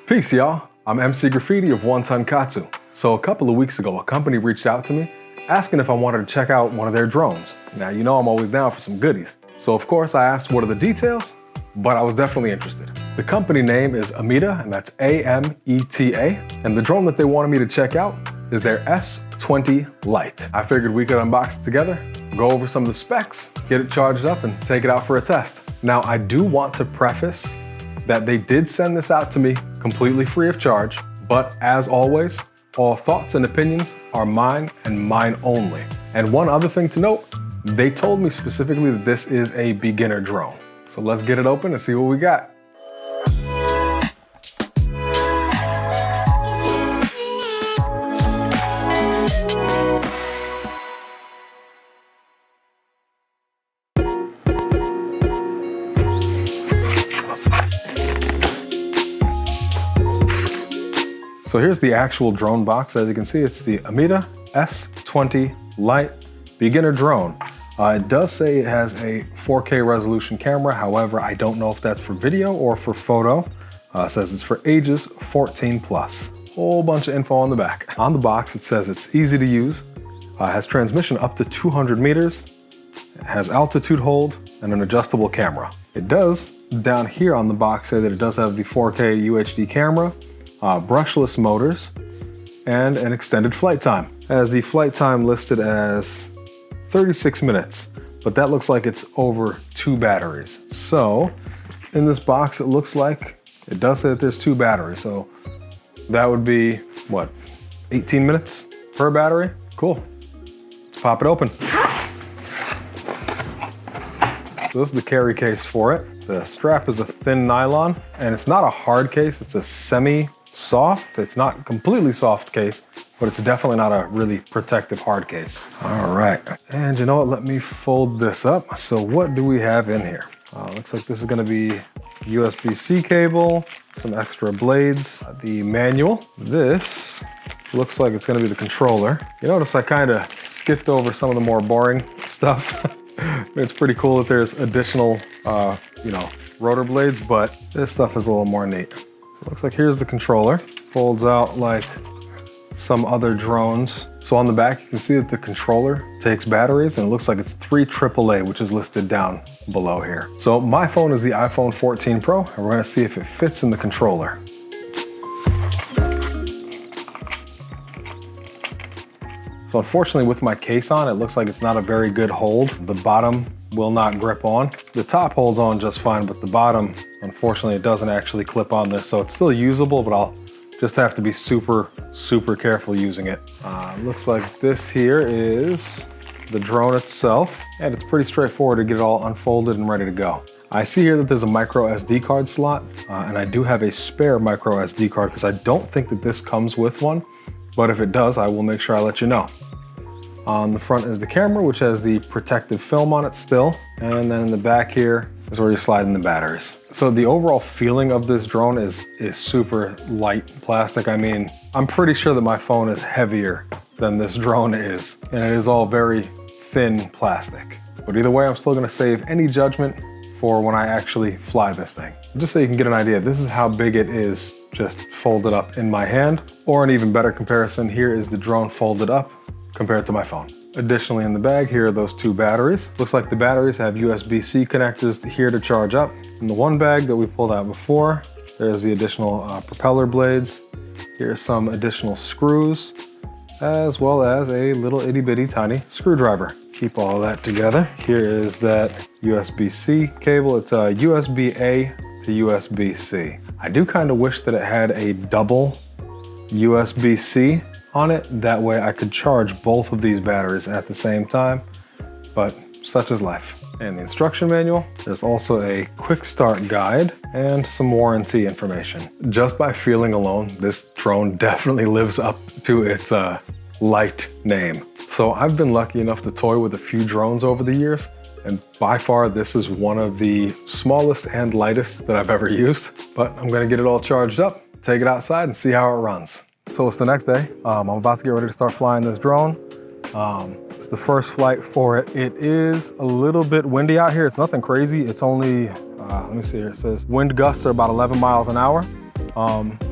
Peace, y'all. I'm MC Graffiti of One Ton Katsu. So a couple of weeks ago, a company reached out to me asking if I wanted to check out one of their drones. Now, you know I'm always down for some goodies. So of course I asked what are the details, but I was definitely interested. The company name is Ameta, and that's A-M-E-T-A. And the drone that they wanted me to check out is their S20 Lite. I figured we could unbox it together, go over some of the specs, get it charged up, and take it out for a test. Now, I do want to preface that they did send this out to me completely free of charge, but as always, all thoughts and opinions are mine and mine only. And one other thing to note, they told me specifically that this is a beginner drone. So let's get it open and see what we got. So here's the actual drone box. As you can see, it's the Ameta S20 Lite beginner drone. It does say it has a 4K resolution camera. However, I don't know if that's for video or for photo. It says it's for ages 14 plus. Whole bunch of info on the back. On the box, it says it's easy to use. Has transmission up to 200 meters. It has altitude hold and an adjustable camera. It does, down here on the box, say that it does have the 4K UHD camera, brushless motors, and an extended flight time. It has the flight time listed as 36 minutes, but that looks like it's over 2 batteries. So in this box, it looks like it does say that there's 2 batteries. So that would be, what, 18 minutes per battery? Cool. Let's pop it open. So this is the carry case for it. The strap is a thin nylon, and it's not a hard case, it's a semi-soft. It's not completely soft case, but it's definitely not a really protective hard case. All right, and you know what, let me fold this up. So what do we have in here? Looks like this is gonna be USB-C cable, some extra blades, the manual. This looks like it's gonna be the controller. You notice I kind of skipped over some of the more boring stuff. It's pretty cool that there's additional, rotor blades, but this stuff is a little more neat. So it looks like here's the controller. Folds out like some other drones. So on the back, you can see that the controller takes batteries, and it looks like it's 3 AAA, which is listed down below here. So my phone is the iPhone 14 Pro, and we're gonna see if it fits in the controller. So unfortunately, with my case on, it looks like it's not a very good hold. The bottom will not grip on. The top holds on just fine, but the bottom, unfortunately, it doesn't actually clip on this. So it's still usable, but I'll just have to be super, super careful using it. Looks like this here is the drone itself, and it's pretty straightforward to get it all unfolded and ready to go. I see here that there's a micro SD card slot, and I do have a spare micro SD card because I don't think that this comes with one. But if it does, I will make sure I let you know. On the front is the camera, which has the protective film on it still. And then in the back here is where you slide in the batteries. So the overall feeling of this drone is super light plastic. I mean, I'm pretty sure that my phone is heavier than this drone is. And it is all very thin plastic. But either way, I'm still gonna save any judgment for when I actually fly this thing. Just so you can get an idea, this is how big it is just folded up in my hand. Or an even better comparison, here is the drone folded up compared to my phone. Additionally, in the bag, here are those 2 batteries. Looks like the batteries have USB-C connectors here to charge up. In the one bag that we pulled out before, there's the additional propeller blades. Here's some additional screws, as well as a little itty bitty tiny screwdriver. Keep all of that together. Here is that USB-C cable. It's a USB-A to USB-C. I do kind of wish that it had a double USB-C on it. That way I could charge both of these batteries at the same time, but such is life. And the instruction manual, there's also a quick start guide and some warranty information. Just by feeling alone, this drone definitely lives up to its Lite name. So I've been lucky enough to toy with a few drones over the years, and by far this is one of the smallest and lightest that I've ever used. But I'm gonna get it all charged up, take it outside and see how it runs. So it's the next day. I'm about to get ready to start flying this drone. It's the first flight for it. It is a little bit windy out here. It's nothing crazy. It's only, let me see here. It says wind gusts are about 11 miles an hour.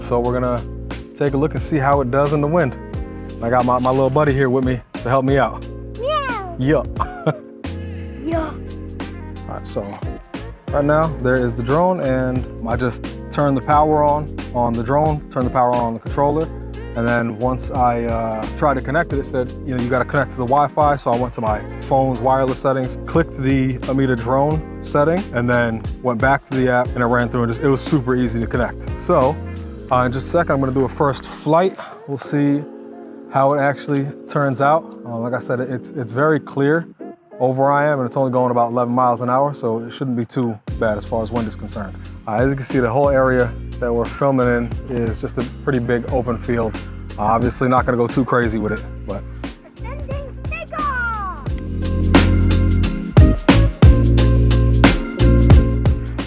So we're gonna take a look and see how it does in the wind. I got my little buddy here with me to help me out. Meow. Yeah. Yeah. All right, so right now there is the drone, and I just turned the power on the drone, turned the power on the controller, and then once I tried to connect it, it said, you know, you got to connect to the Wi-Fi. So I went to my phone's wireless settings, clicked the Ameta drone setting, and then went back to the app, and it ran through, and it was super easy to connect. So in just a second, I'm going to do a first flight. We'll see how it actually turns out. Like I said, it's very clear over where I am, and it's only going about 11 miles an hour, so it shouldn't be too bad as far as wind is concerned. As you can see, the whole area that we're filming in is just a pretty big open field. Obviously not gonna go too crazy with it, but. Ascending takeoff!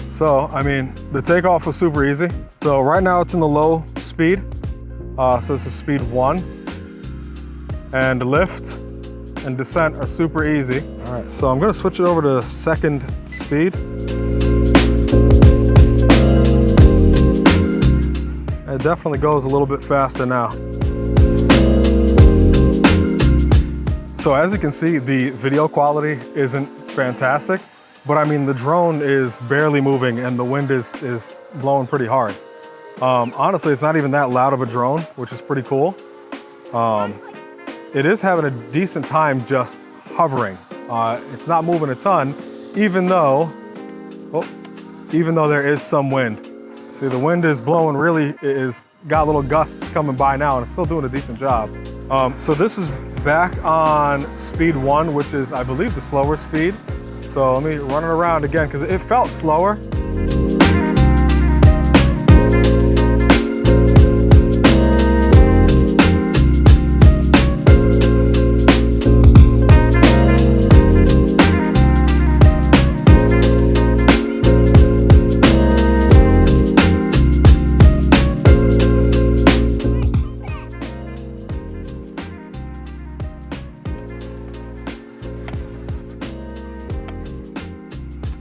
So, I mean, the takeoff was super easy. So right now it's in the low speed. So this is speed 1. And lift and descent are super easy. All right, so I'm gonna switch it over to second speed. It definitely goes a little bit faster now. So as you can see, the video quality isn't fantastic, but I mean, the drone is barely moving and the wind is blowing pretty hard. Honestly, it's not even that loud of a drone, which is pretty cool. It is having a decent time just hovering. It's not moving a ton, even though there is some wind. See, the wind is blowing got little gusts coming by now, and it's still doing a decent job. So this is back on speed 1, which is, I believe, the slower speed. So let me run it around again, because it felt slower.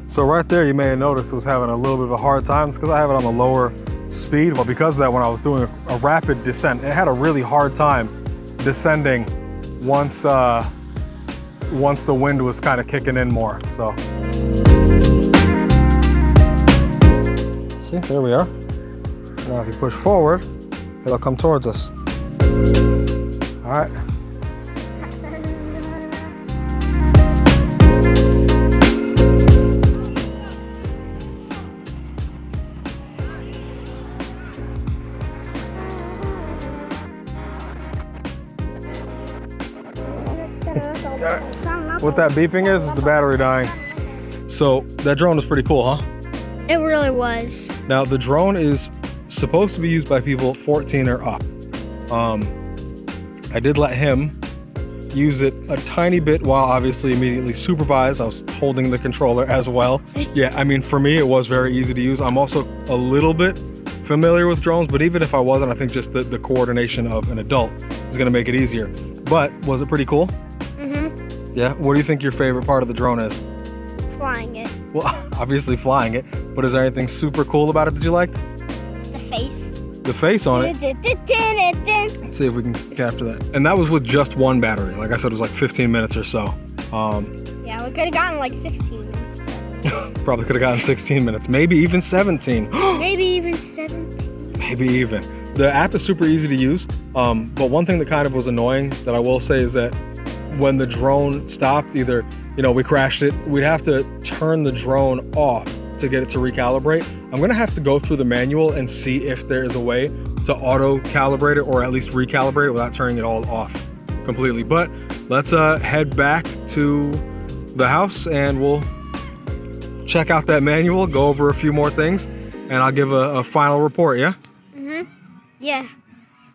So right there, you may have noticed it was having a little bit of a hard time. It's because I have it on the lower speed. But because of that, when I was doing a rapid descent, it had a really hard time descending once the wind was kind of kicking in more. So, see, there we are. Now if you push forward, it'll come towards us. All right. What that beeping is the battery dying. So that drone was pretty cool, huh? It really was. Now the drone is supposed to be used by people 14 or up. I did let him use it a tiny bit while obviously immediately supervised. I was holding the controller as well. Yeah, I mean, for me, it was very easy to use. I'm also a little bit familiar with drones, but even if I wasn't, I think just the coordination of an adult is gonna make it easier. But was it pretty cool? Mm-hmm. Yeah, what do you think your favorite part of the drone is? Flying it. Well, obviously flying it, but is there anything super cool about it that you liked? The face. The face on it. Let's see if we can capture that. And that was with just one battery. Like I said, it was like 15 minutes or so. Yeah, we could have gotten like 16 minutes. Probably could have gotten 16 minutes, maybe even 17. Maybe even 17. Maybe even. The app is super easy to use, but one thing that kind of was annoying that I will say is that when the drone stopped, either, you know, we crashed it, we'd have to turn the drone off to get it to recalibrate. I'm gonna have to go through the manual and see if there is a way to auto calibrate it or at least recalibrate it without turning it all off completely. But let's head back to the house and we'll check out that manual, go over a few more things, and I'll give a final report, yeah? Mm-hmm. Yeah.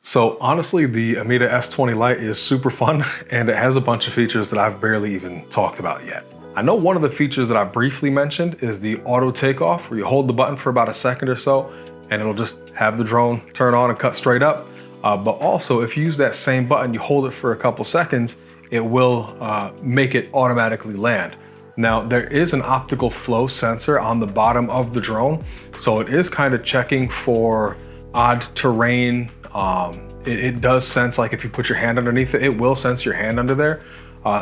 So honestly, the Ameta S20 Lite is super fun and it has a bunch of features that I've barely even talked about yet. I know one of the features that I briefly mentioned is the auto takeoff, where you hold the button for about a second or so and it'll just have the drone turn on and cut straight up. But also, if you use that same button, you hold it for a couple seconds, it will make it automatically land. Now, there is an optical flow sensor on the bottom of the drone, so it is kind of checking for odd terrain. It does sense, like if you put your hand underneath it, it will sense your hand under there.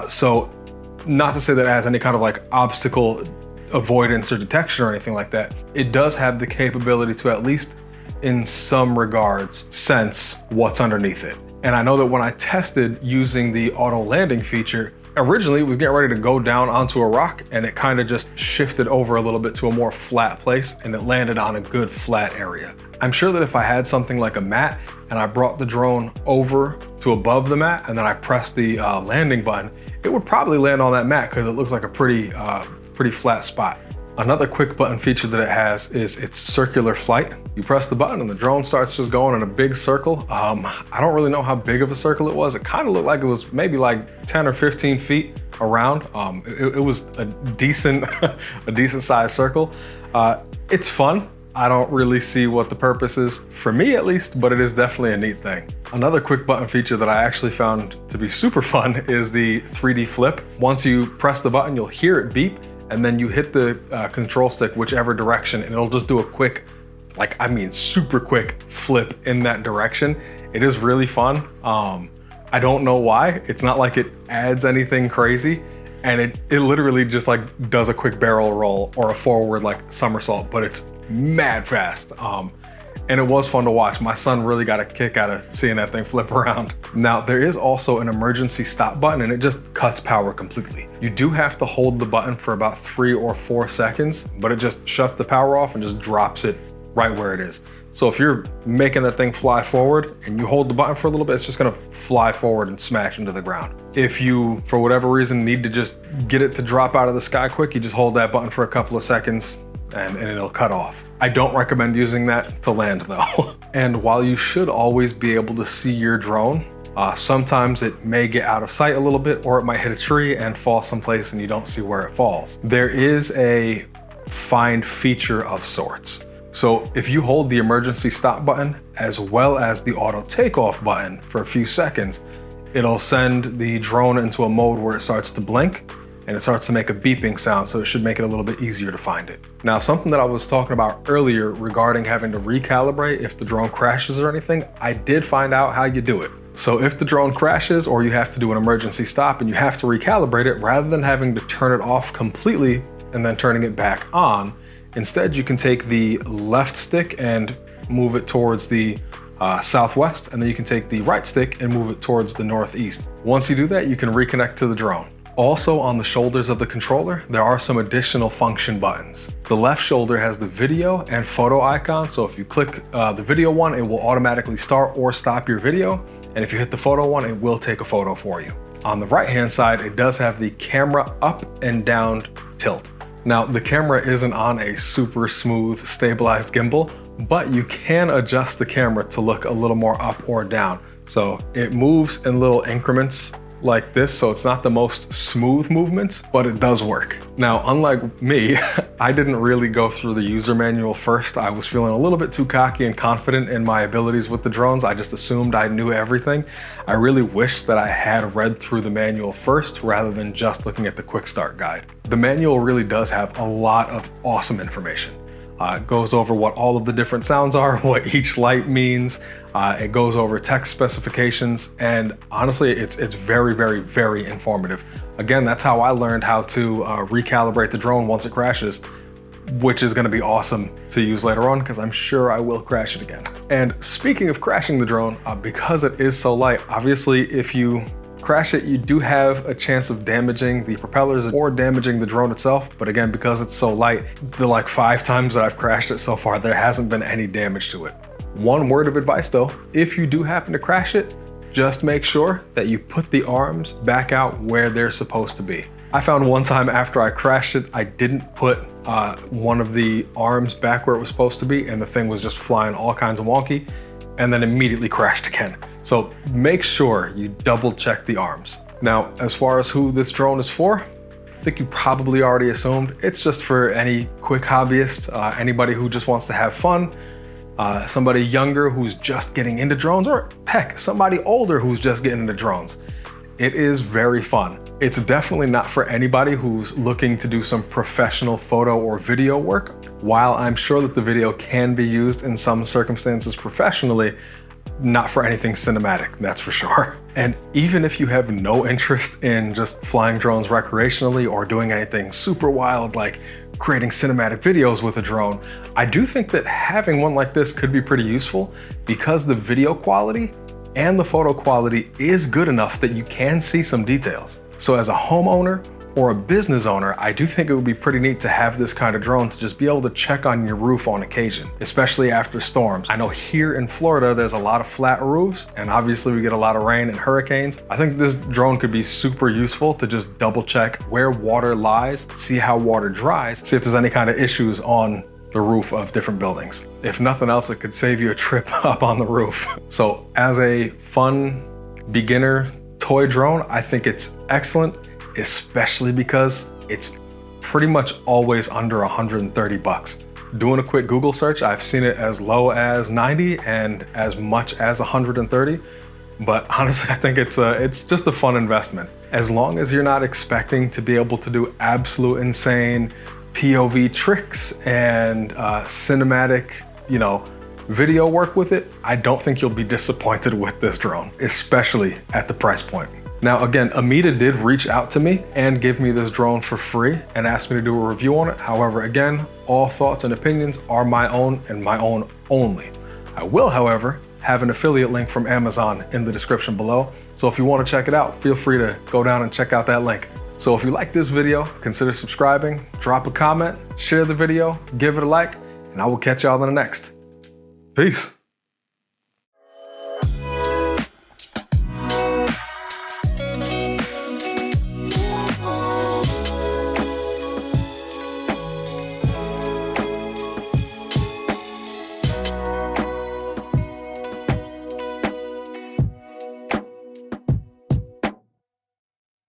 So not to say that it has any kind of like obstacle avoidance or detection or anything like that. It does have the capability to, at least in some regards, sense what's underneath it. And I know that when I tested using the auto landing feature, originally it was getting ready to go down onto a rock, and it kind of just shifted over a little bit to a more flat place, and it landed on a good flat area. I'm sure that if I had something like a mat and I brought the drone over to above the mat and then I pressed the landing button, it would probably land on that mat because it looks like a pretty flat spot. Another quick button feature that it has is its circular flight. You press the button and the drone starts just going in a big circle. I don't really know how big of a circle it was. It kind of looked like it was maybe like 10 or 15 feet around. It was a decent sized circle. It's fun. I don't really see what the purpose is, for me at least, but it is definitely a neat thing. Another quick button feature that I actually found to be super fun is the 3D flip. Once you press the button, you'll hear it beep, and then you hit the control stick whichever direction, and it'll just do a quick, super quick flip in that direction. It is really fun. I don't know why. It's not like it adds anything crazy, and it literally just like does a quick barrel roll or a forward like somersault, but it's mad fast. And it was fun to watch. My son really got a kick out of seeing that thing flip around. Now, there is also an emergency stop button, and it just cuts power completely. You do have to hold the button for about 3 or 4 seconds, but it just shuts the power off and just drops it right where it is. So if you're making that thing fly forward and you hold the button for a little bit, it's just gonna fly forward and smash into the ground. If you, for whatever reason, need to just get it to drop out of the sky quick, you just hold that button for a couple of seconds and it'll cut off. I don't recommend using that to land though. And while you should always be able to see your drone, sometimes it may get out of sight a little bit, or it might hit a tree and fall someplace and you don't see where it falls. There is a find feature of sorts. So if you hold the emergency stop button as well as the auto takeoff button for a few seconds, it'll send the drone into a mode where it starts to blink and it starts to make a beeping sound, so it should make it a little bit easier to find it. Now, something that I was talking about earlier regarding having to recalibrate if the drone crashes or anything, I did find out how you do it. So if the drone crashes or you have to do an emergency stop and you have to recalibrate it, rather than having to turn it off completely and then turning it back on, instead you can take the left stick and move it towards the southwest, and then you can take the right stick and move it towards the northeast. Once you do that, you can reconnect to the drone. Also, on the shoulders of the controller, there are some additional function buttons. The left shoulder has the video and photo icon, so if you click the video one, it will automatically start or stop your video, and if you hit the photo one, it will take a photo for you. On the right hand side, it does have the camera up and down tilt. Now, the camera isn't on a super smooth, stabilized gimbal, but you can adjust the camera to look a little more up or down. So it moves in little increments like this, so it's not the most smooth movement, but it does work. Now, unlike me, I didn't really go through the user manual first. I was feeling a little bit too cocky and confident in my abilities with the drones. I just assumed I knew everything. I really wish that I had read through the manual first rather than just looking at the quick start guide. The manual really does have a lot of awesome information. It goes over what all of the different sounds are, what each light means. It goes over text specifications, and honestly, it's very, very, very informative. Again, that's how I learned how to recalibrate the drone once it crashes, which is going to be awesome to use later on because I'm sure I will crash it again. And speaking of crashing the drone, because it is so light, obviously if you crash it, you do have a chance of damaging the propellers or damaging the drone itself. But again, because it's so light, the like 5 times that I've crashed it so far, there hasn't been any damage to it. One word of advice though, if you do happen to crash it, just make sure that you put the arms back out where they're supposed to be. I found one time after I crashed it, I didn't put one of the arms back where it was supposed to be, and the thing was just flying all kinds of wonky, and then immediately crashed again. So make sure you double check the arms. Now, as far as who this drone is for, I think you probably already assumed it's just for any quick hobbyist, anybody who just wants to have fun, somebody younger who's just getting into drones, or heck, somebody older who's just getting into drones. It is very fun. It's definitely not for anybody who's looking to do some professional photo or video work. While I'm sure that the video can be used in some circumstances professionally, not for anything cinematic, that's for sure. And even if you have no interest in just flying drones recreationally or doing anything super wild like creating cinematic videos with a drone, I do think that having one like this could be pretty useful because the video quality and the photo quality is good enough that you can see some details. So as a homeowner or a business owner, I do think it would be pretty neat to have this kind of drone to just be able to check on your roof on occasion, especially after storms. I know here in Florida, there's a lot of flat roofs, and obviously we get a lot of rain and hurricanes. I think this drone could be super useful to just double check where water lies, see how water dries, see if there's any kind of issues on the roof of different buildings. If nothing else, it could save you a trip up on the roof. So as a fun beginner toy drone, I think it's excellent, especially because it's pretty much always under 130 bucks. Doing a quick Google search, I've seen it as low as 90 and as much as 130. But honestly, I think it's just a fun investment. As long as you're not expecting to be able to do absolute insane POV tricks and cinematic, video work with it, I don't think you'll be disappointed with this drone, especially at the price point. Now again, Ameta did reach out to me and give me this drone for free and asked me to do a review on it. However, again, all thoughts and opinions are my own and my own only. I will, however, have an affiliate link from Amazon in the description below. So if you want to check it out, feel free to go down and check out that link. So if you like this video, consider subscribing, drop a comment, share the video, give it a like, and I will catch y'all in the next. Peace.